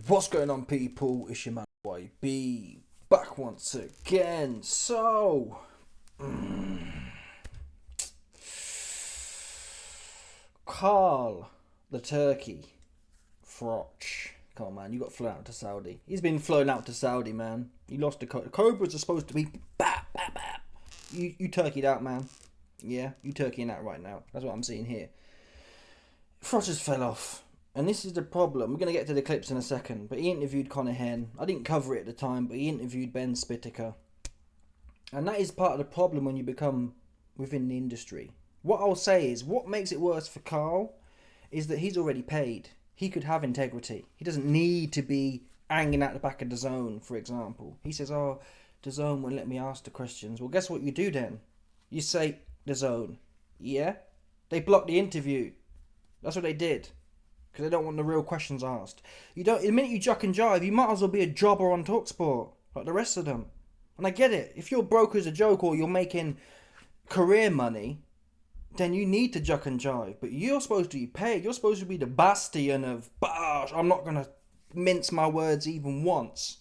What's going on, people? It's your man YB back once again. So, Carl the Turkey Froch. Come on, man, you got flown out to Saudi. He's been flown out to Saudi, man. He lost the Cobras are supposed to be bap, bap, bap. You turkeyed out, man. Yeah, you turkeying out right now. That's what I'm seeing here. Froch just fell off. And this is the problem. We're going to get to the clips in a second. But he interviewed Conor Benn. I didn't cover it at the time, but he interviewed Ben Spitaker. And that is part of the problem when you become within the industry. What I'll say is, what makes it worse for Carl is that he's already paid. He could have integrity. He doesn't need to be hanging out the back of the zone, for example. He says, oh, the zone won't let me ask the questions. Well, guess what you do then? You say, the zone. Yeah? They blocked the interview. That's what they did. Because they don't want the real questions asked. You don't. The minute you juck and jive, you might as well be a jobber on TalkSport, like the rest of them. And I get it. If you're broke as a joke or you're making career money, then you need to juck and jive. But you're supposed to be paid. You're supposed to be the bastion of, "Bosh, I'm not going to mince my words even once."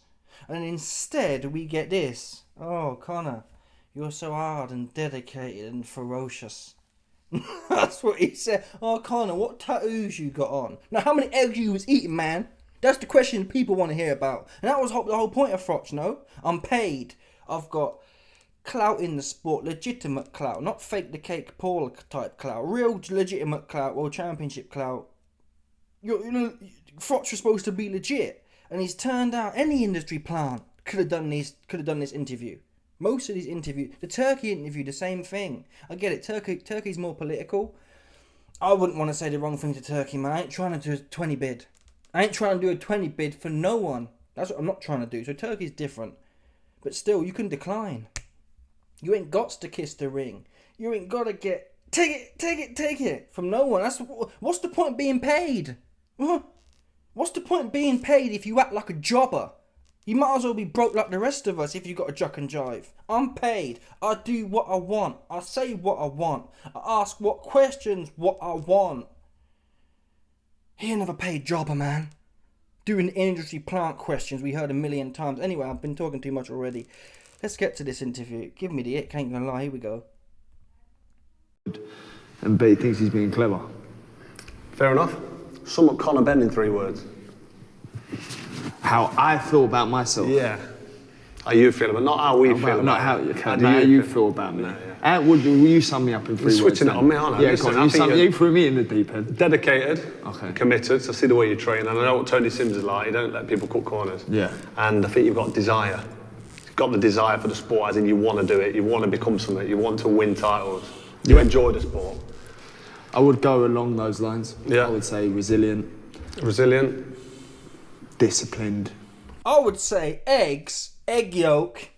And instead, we get this. Oh, Conor, you're so hard and dedicated and ferocious. That's what he said. Oh, Conor, what tattoos you got on? Now, how many eggs you was eating, man? That's the question people want to hear about. And that was the whole point of Froch, no? I'm paid. I've got clout in the sport, legitimate clout, not fake the cake Paul type clout, real legitimate clout, world championship clout. Froch was supposed to be legit, and he's turned out any industry plant could have done this interview. Most of these interviews, the Turkey interview, the same thing. I get it, Turkey's more political. I wouldn't want to say the wrong thing to Turkey, man. I ain't trying to do a 20 bid. I ain't trying to do a 20 bid for no one. That's what I'm not trying to do. So Turkey's different. But still, you can decline. You ain't got to kiss the ring. You ain't got to get, take it from no one. What's the point being paid? What's the point being paid if you act like a jobber? You might as well be broke like the rest of us if you got a juck and jive. I'm paid. I do what I want. I say what I want. I ask what questions what I want. He ain't never paid jobber, man. Doing industry plant questions we heard a million times. Anyway, I've been talking too much already. Let's get to this interview. Give me the ick, ain't gonna lie. Here we go. And but he thinks he's being clever. Fair enough. Sum up Conor Benn in 3 words. How I feel about myself. Yeah. How you feel about, not how we feel about. Not how you feel about me. No, yeah. Will you sum me up in 3 words? Switching it on me, aren't I? Yeah, Listen, you threw me in the deep end. Dedicated, Okay. committed. So I see the way you train, and I know what Tony Sims is like. You don't let people cut corners. Yeah. And I think you've got desire. You've got the desire for the sport, as in you want to do it. You want to become something. You want to win titles. You enjoy the sport. I would go along those lines. Yeah. I would say resilient. Resilient. Disciplined. I would say eggs, egg yolk,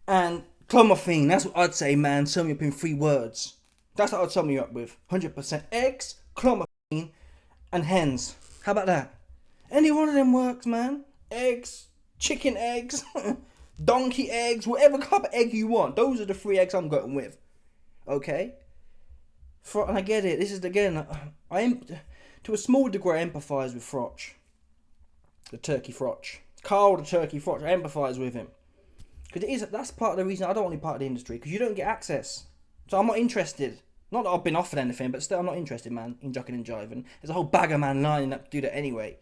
and clomiphene. That's what I'd say, man. Sum me up in 3 words. That's what I'd sum you up with. 100% eggs, clomiphene, and hens. How about that? Any one of them works, man. Eggs, chicken eggs, donkey eggs, whatever type of egg you want. Those are the 3 eggs I'm going with. Okay? And I get it. This is, again, to a small degree, I empathise with Froch. The Turkey Froch. Carl the Turkey Froch. I empathise with him. Because that's part of the reason I don't want to be part of the industry. Because you don't get access. So I'm not interested. Not that I've been offered anything, but still I'm not interested, man, in jucking and jiving. There's a whole bag of man lining up to do that anyway.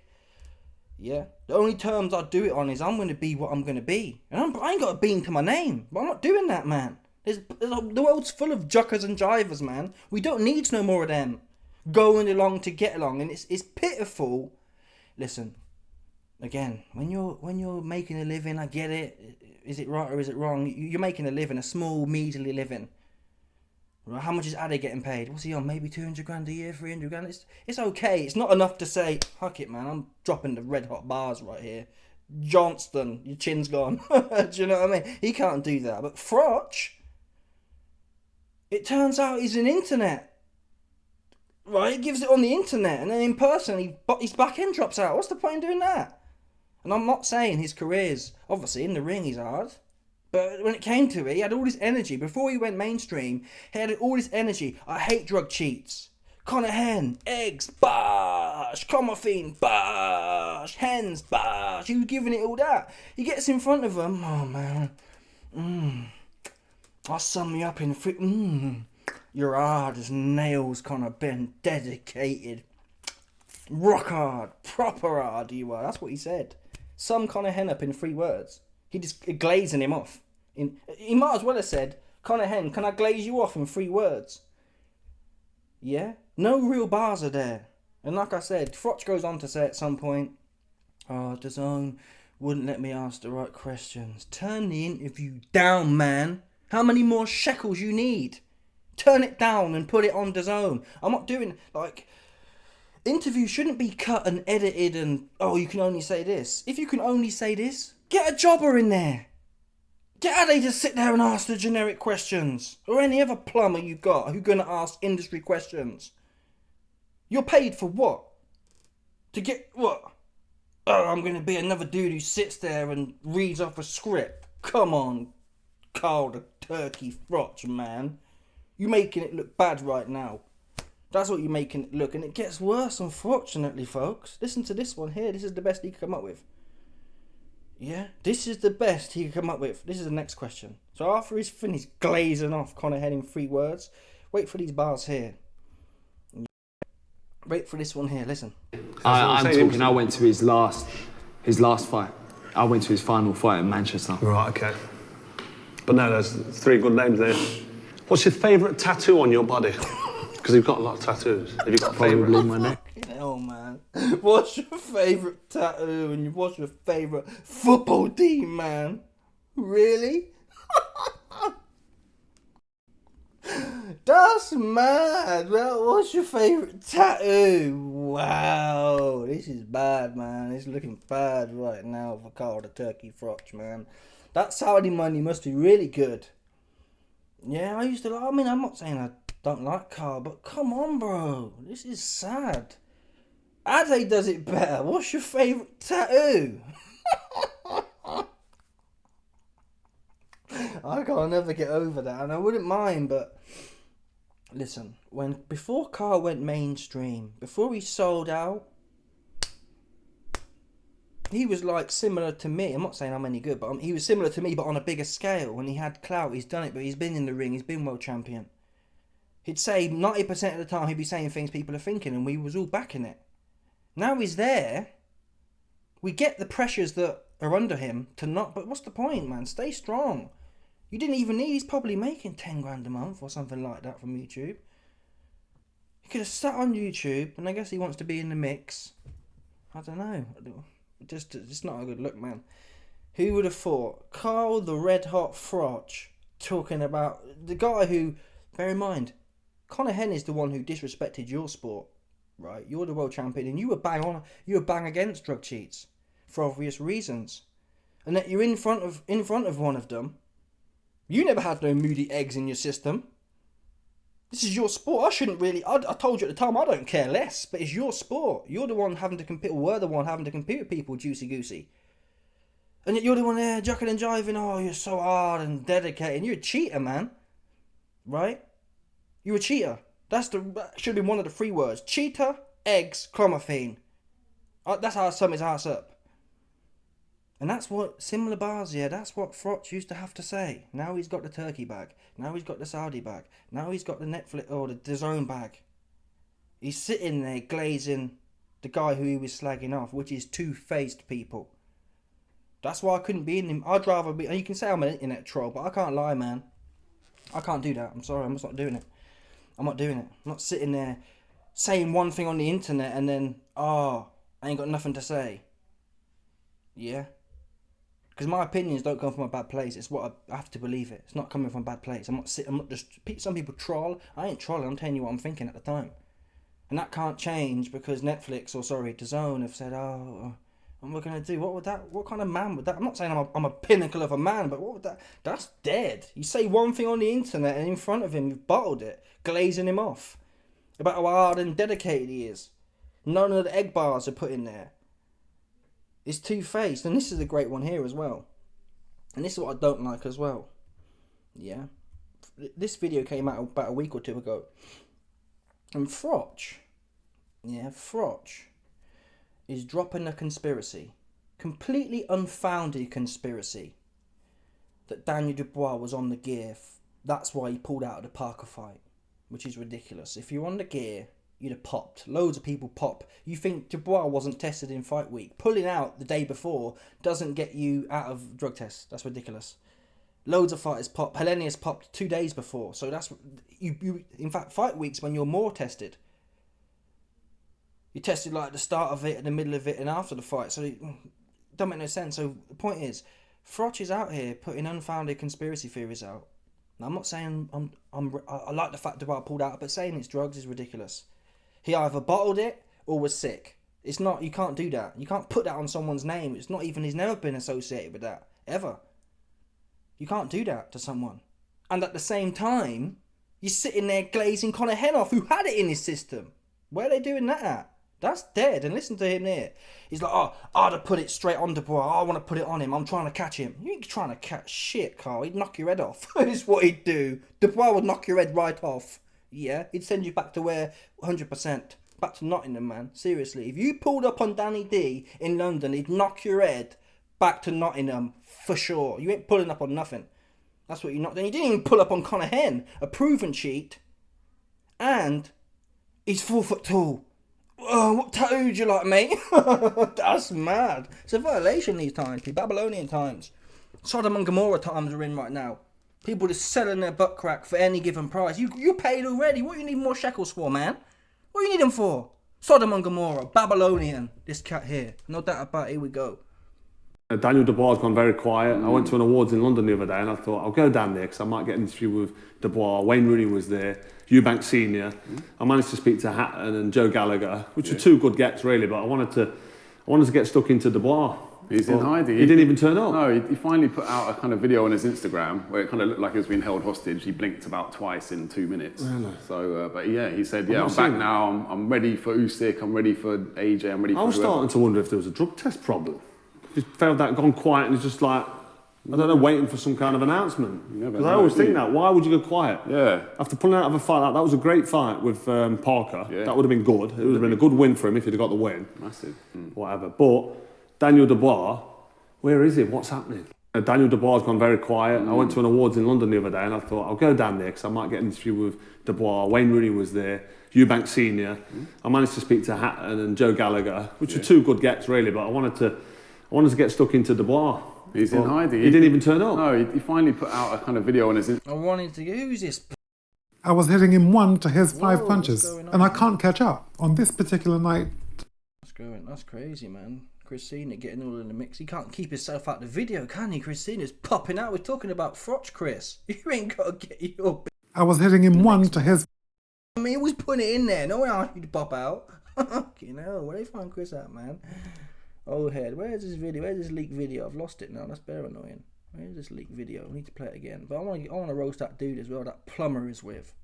Yeah? The only terms I do it on is I'm going to be what I'm going to be. And I ain't got a bean to my name. But I'm not doing that, man. The world's full of juckers and jivers, man. We don't need no more of them. Going along to get along. And it's pitiful. Listen. Again, when you're making a living, I get it. Is it right or is it wrong? You're making a living, a small, measly living. Right? How much is Addy getting paid? What's he on? Maybe 200 grand a year, 300 grand? It's okay. It's not enough to say, fuck it, man. I'm dropping the red hot bars right here. Johnston, your chin's gone. Do you know what I mean? He can't do that. But Froch, it turns out he's an internet. Right? He gives it on the internet. And then in person, his back end drops out. What's the point in doing that? And I'm not saying his career's, obviously, in the ring he's hard. But when it came to it, he had all this energy. Before he went mainstream, he had all this energy. I hate drug cheats. Conor Benn, eggs, bah! bash, Clomiphene, bash, hens, bash. He was giving it all that. He gets in front of them. Oh, man. I'll sum you up in three. You're hard as nails, Conor Benn. Dedicated. Rock hard. Proper hard you are. That's what he said. Sum Conor Hen up in 3 words. He just glazing him off. He might as well have said, Conor Hen, can I glaze you off in 3 words? Yeah? No real bars are there. And like I said, Froch goes on to say at some point, oh, DAZN wouldn't let me ask the right questions. Turn the interview down, man. How many more shekels you need? Turn it down and put it on DAZN. I'm not doing, like, interviews shouldn't be cut and edited and, oh, you can only say this. If you can only say this, get a jobber in there. Get out there to sit there and ask the generic questions. Or any other plumber you got who's going to ask industry questions. You're paid for what? To get what? Oh, I'm going to be another dude who sits there and reads off a script. Come on, Carl the Turkey Froch, man. You're making it look bad right now. That's what you're making it look. And it gets worse, unfortunately, folks. Listen to this one here. This is the best he could come up with. Yeah, this is the best he could come up with. This is the next question. So after he's finished glazing off Conor Hen in 3 words, wait for these bars here. Wait for this one here, listen. I'm talking, I went to his last fight. I went to his final fight in Manchester. Right, okay. But no, there's 3 good names there. What's your favourite tattoo on your body? Because you've got a lot of tattoos. Have you got a favourite? Probably my neck. Hell, man. What's your favourite tattoo and what's your favourite football team, man? Really? That's mad. Well, what's your favourite tattoo? Wow. This is bad, man. It's looking bad right now for Carl the Turkey Froch, man. That Saudi money must be really good. Yeah, I'm not saying I don't like Carl, but come on, bro. This is sad. Ade does it better. What's your favourite tattoo? I can't never get over that, and I wouldn't mind, but listen, before Carl went mainstream, before he sold out, he was like similar to me. I'm not saying I'm any good, but he was similar to me, but on a bigger scale. When he had clout, he's done it, but he's been in the ring, he's been world champion. He'd say 90% of the time he'd be saying things people are thinking, and we was all backing it. Now he's there. We get the pressures that are under him to not, but what's the point, man? Stay strong. You didn't even need, he's probably making 10 grand a month or something like that from YouTube. He could have sat on YouTube, and I guess he wants to be in the mix. I don't know. It's not a good look, man. Who would have thought? Carl the Red Hot Froch talking about the guy who, bear in mind, Conor Hen is the one who disrespected your sport, right? You're the world champion, and you were bang against drug cheats for obvious reasons, and that you're in front of one of them. You never had no moody eggs in your system. This is your sport. I told you at the time, I don't care less, but it's your sport. You're the one having to compete, or we're the one having to compete with people, juicy goosey. And yet you're the one there, jucking and jiving, oh, you're so hard and dedicated. And you're a cheater, man. Right? You're a cheater. That should have been one of the 3 words. Cheater, eggs, Clomiphene. That's how I sum his ass up. And that's what, similar bars, yeah, that's what Froch used to have to say. Now he's got the turkey bag. Now he's got the Saudi bag. Now he's got the Netflix or the DAZN bag. He's sitting there glazing the guy who he was slagging off, which is 2-faced people. That's why I couldn't be in him. I'd rather be, and you can say I'm an internet troll, but I can't lie, man. I can't do that. I'm sorry, I'm just not doing it. I'm not doing it. I'm not sitting there saying one thing on the internet and then, I ain't got nothing to say. Yeah? Because my opinions don't come from a bad place. It's what I have to believe it. It's not coming from a bad place. I'm not just, some people troll. I ain't trolling. I'm telling you what I'm thinking at the time. And that can't change because Netflix or, DAZN have said, what we're going to do? What kind of man would that? I'm not saying I'm a pinnacle of a man, but what would that? That's dead. You say one thing on the internet and in front of him, you've bottled it, glazing him off about how hard and dedicated he is. None of the egg bars are put in there. It's 2-faced, and this is a great one here as well. And this is what I don't like as well. Yeah. This video came out about a week or 2 ago. And Froch is dropping a conspiracy, completely unfounded conspiracy, that Daniel Dubois was on the gear. That's why he pulled out of the Parker fight, which is ridiculous. If you're on the gear, you'd have popped. Loads of people pop. You think Dubois wasn't tested in fight week? Pulling out the day before doesn't get you out of drug tests. That's ridiculous. Loads of fighters pop. Hellenius popped 2 days before. So that's you. In fact, fight weeks when you're more tested. You tested like at the start of it, in the middle of it, and after the fight. So it don't make no sense. So the point is, Froch is out here putting unfounded conspiracy theories out. Now, I'm not saying I like the fact Dubois pulled out, but saying it's drugs is ridiculous. He either bottled it or was sick. It's not. You can't do that. You can't put that on someone's name. It's not even. He's never been associated with that ever. You can't do that to someone. And at the same time, you're sitting there glazing Conor Benn off, who had it in his system. Where are they doing that at? That's dead. And listen to him there. He's like, oh, I'd have put it straight on Dubois. I want to put it on him. I'm trying to catch him. You ain't trying to catch shit, Carl. He'd knock your head off. That's what he'd do. Dubois would knock your head right off. Yeah, he'd send you back to where 100%. Back to Nottingham, man. Seriously. If you pulled up on Danny D in London, he'd knock your head back to Nottingham for sure. You ain't pulling up on nothing. That's what you're not doing. You didn't even pull up on Conor Benn, a proven cheat. And he's 4 foot tall. What tattoo do you like, mate? That's mad. It's a violation these times, the Babylonian times. Sodom and Gomorrah times we're in right now. People just selling their butt crack for any given price. You paid already. What you need more shekels for, man? What you need them for? Sodom and Gomorrah, Babylonian. This cat here. No doubt about it. Here we go. Daniel Dubois has gone very quiet. I went to an awards in London the other day and I thought, I'll go down there because I might get an interview with Dubois. Wayne Rooney was there, Eubank Senior. I managed to speak to Hatton and Joe Gallagher, which were 2 good gets really, but I wanted to get stuck into Dubois. He's in hiding. He didn't even turn up. No, he finally put out a kind of video on his Instagram where it kind of looked like he was being held hostage. He blinked about twice in 2 minutes. Really? So, but yeah, he said, I'm back now. I'm ready for Usyk. I'm ready for AJ. I'm ready for I was starting to wonder if there was a drug test problem. He's felt that, gone quiet, and he's just like, I don't know, waiting for some kind of announcement. Because I always think that. Why would you go quiet? Yeah. After pulling out of a fight like that, was a great fight with Parker. Yeah. That would have been good. It would have been a good win for him if he'd have got the win. Massive. Whatever. But Daniel Dubois, where is he? What's happening? Daniel Dubois has gone very quiet. I went to an awards in London the other day and I thought, I'll go down there because I might get an interview with Dubois. Wayne Rooney was there, Eubank Senior. I managed to speak to Hatton and Joe Gallagher, which were 2 good gets really, but I wanted to get stuck into Dubois. He's in hiding. He didn't even turn up. No, he finally put out a kind of video on his Instagram. I wanted to get, who's this? I was hitting him 1 to his 5 Whoa, punches, what's going on, and I man? can't catch up. On this particular night, That's crazy, man. Christina getting all in the mix. He can't keep himself out of the video, can he? Christina's popping out. We're talking about Froch, Chris. You ain't got to get your... I was hitting him 1 to his... I mean, he was putting it in there. No one asked you to pop out. You know, where they find Chris at, man? Oh, head. Where's this video? Where's this leaked video? I've lost it now. That's very annoying. Where's this leaked video? I need to play it again. But I want to roast that dude as well. That plumber is with.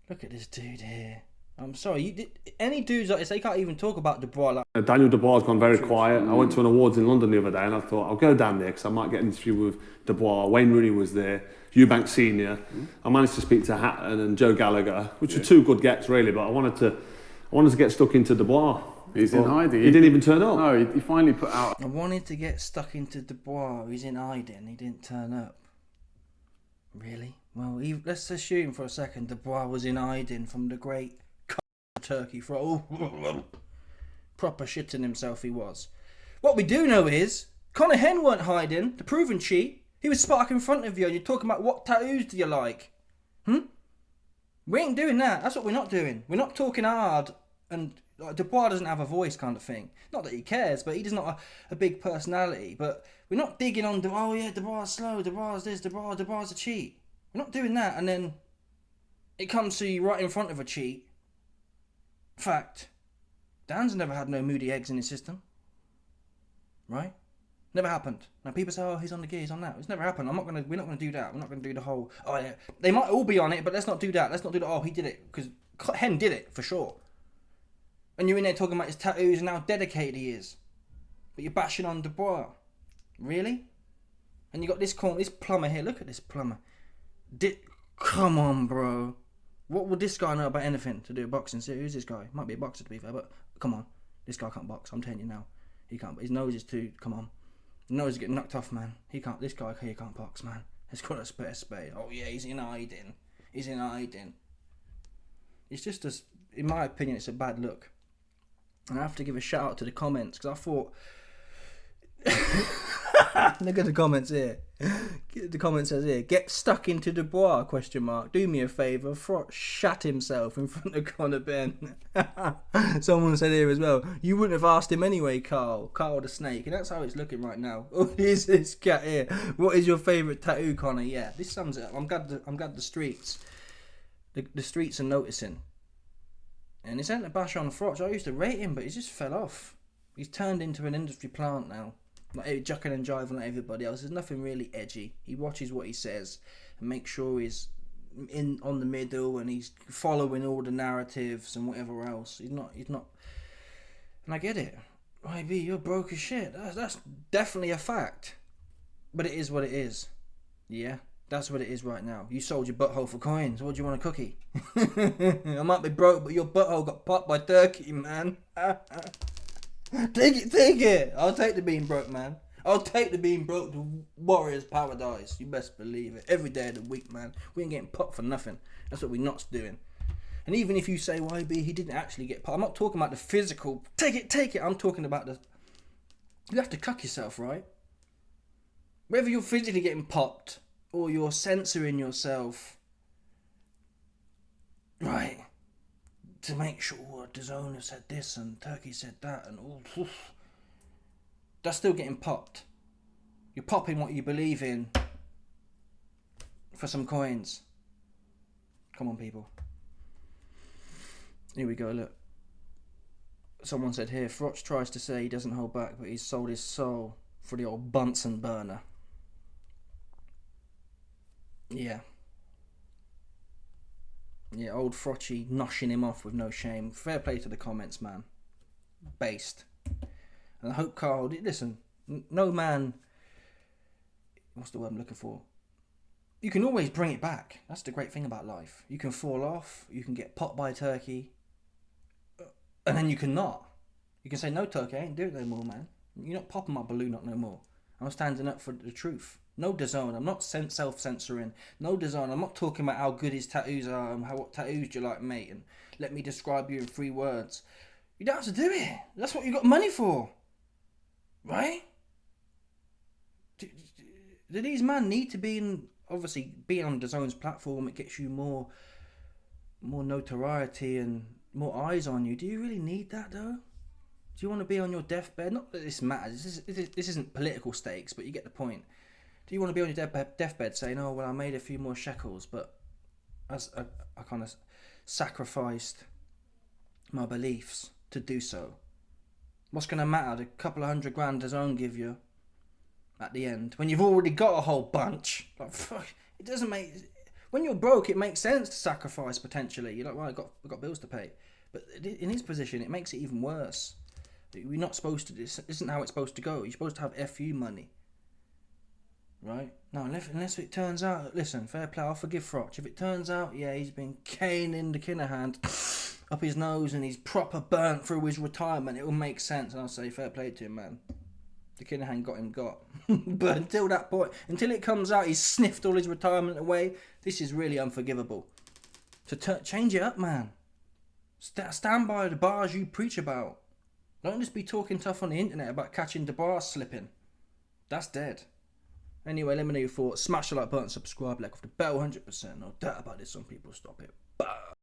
Look at this dude here. I'm sorry. Any dudes like this, they can't even talk about Dubois. Like, Daniel Dubois has gone very quiet. I went to an awards in London the other day and I thought, I'll go down there because I might get an interview with Dubois. Wayne Rooney was there, Eubank Senior. I managed to speak to Hatton and Joe Gallagher, which were 2 good gets really, but I wanted to get stuck into Dubois. He's in hiding. He didn't even turn up. No, he finally put out... I wanted to get stuck into Dubois. He's in hiding. He didn't turn up. Really? Well, let's assume for a second Dubois was in hiding from the great Turkey Froch. Proper shitting himself he was. What we do know is Conor Benn weren't hiding. The proven cheat. He was sparking in front of you and you're talking about what tattoos do you like? We ain't doing that. That's what we're not doing. We're not talking hard and like, Dubois doesn't have a voice kind of thing. Not that he cares, but he's not a big personality. But we're not digging on, oh yeah, Dubois slow, Dubois this, Dubois a cheat. We're not doing that and then it comes to you right in front of a cheat. Fact, Dan's never had no moody eggs in his system. Right? Never happened. Now people say, oh, he's on the gear, he's on that. It's never happened. We're not gonna do that. We're not gonna do the whole, oh yeah. They might all be on it, but let's not do that. Let's not do the, oh, he did it. Because Hen did it, for sure. And you're in there talking about his tattoos and how dedicated he is. But you're bashing on Dubois. Really? And you got this plumber here. Look at this plumber. Come on, bro. What would this guy know about anything to do with boxing? See, who's this guy? Might be a boxer to be fair, but come on. This guy can't box. I'm telling you now. He can't. His nose is too. Come on. His nose is getting knocked off, man. He can't. This guy here can't box, man. Let's call it a spade. Oh yeah, he's in hiding. He's in hiding. It's just in my opinion, it's a bad look. And I have to give a shout out to the comments because I thought. Look at the comments here. The comment says here, get stuck into Dubois, ? Do me a favour. Froch shat himself in front of Conor Benn. Someone said here as well, you wouldn't have asked him anyway, Carl the snake. And that's how it's looking right now. Oh, here's this cat here. What is your favourite tattoo, Conor? Yeah, this sums it up. I'm glad the streets the streets are noticing. And it's ain't a bash on Froch. I used to rate him, but he just fell off. He's turned into an industry plant now. Like jucking and jiving like everybody else. There's nothing really edgy. He watches what he says and makes sure he's on the middle and he's following all the narratives and whatever else. He's not. And I get it. YB, you're broke as shit. That's definitely a fact. But it is what it is. Yeah, that's what it is right now. You sold your butthole for coins. What do you want, a cookie? I might be broke, but your butthole got popped by turkey, man. Take it. I'll take the being broke, man. I'll take the being broke to Warriors Paradise. You best believe it. Every day of the week, man. We ain't getting popped for nothing. That's what we not doing. And even if you say, YB, he didn't actually get popped. I'm not talking about the physical. Take it. I'm talking about the... You have to cuck yourself, right? Whether you're physically getting popped or you're censoring yourself, right, to make sure DAZN said this and Turkey said that and all. That's still getting popped. You're popping what you believe in for some coins. Come on, people. Here we go, look. Someone said here, Froch tries to say he doesn't hold back, but he's sold his soul for the old Bunsen burner. Yeah. Yeah, old Frochy noshing him off with no shame. Fair play to the comments, man. Based. And I hope Carl... Listen, no man... What's the word I'm looking for? You can always bring it back. That's the great thing about life. You can fall off. You can get popped by a turkey. And then you can not. You can say, no, Turkey, I ain't doing it no more, man. You're not popping my balloon up no more. I'm standing up for the truth. No DAZN. I'm not self-censoring. No DAZN. I'm not talking about how good his tattoos are and what tattoos do you like, mate, and let me describe you in 3 words. You don't have to do it. That's what you got money for. Right? Do these men need to be in... Obviously, being on DAZN's platform, it gets you more notoriety and more eyes on you. Do you really need that, though? Do you want to be on your deathbed? Not that this matters. This isn't political stakes, but you get the point. Do you want to be on your deathbed saying, oh, well, I made a few more shekels, but as I kind of sacrificed my beliefs to do so? What's going to matter? The couple of $100,000 DAZN give you at the end, when you've already got a whole bunch. Like, fuck, it doesn't make... When you're broke, it makes sense to sacrifice, potentially. You're like, well, I've got bills to pay. But in his position, it makes it even worse. We're not supposed to... This isn't how it's supposed to go. You're supposed to have FU money. Right? No, unless it turns out... Listen, fair play, I'll forgive Froch. If it turns out, yeah, he's been caning the Kinahand up his nose and he's proper burnt through his retirement, it will make sense. And I'll say, fair play to him, man. The Kinahand got him got. But until that point, until it comes out, he's sniffed all his retirement away, this is really unforgivable. So change it up, man. Stand by the bars you preach about. Don't just be talking tough on the internet about catching the bars slipping. That's dead. Anyway, let me know your thoughts. Smash the like button, subscribe, like with the bell, 100%. No doubt about this, some people stop it. Bah.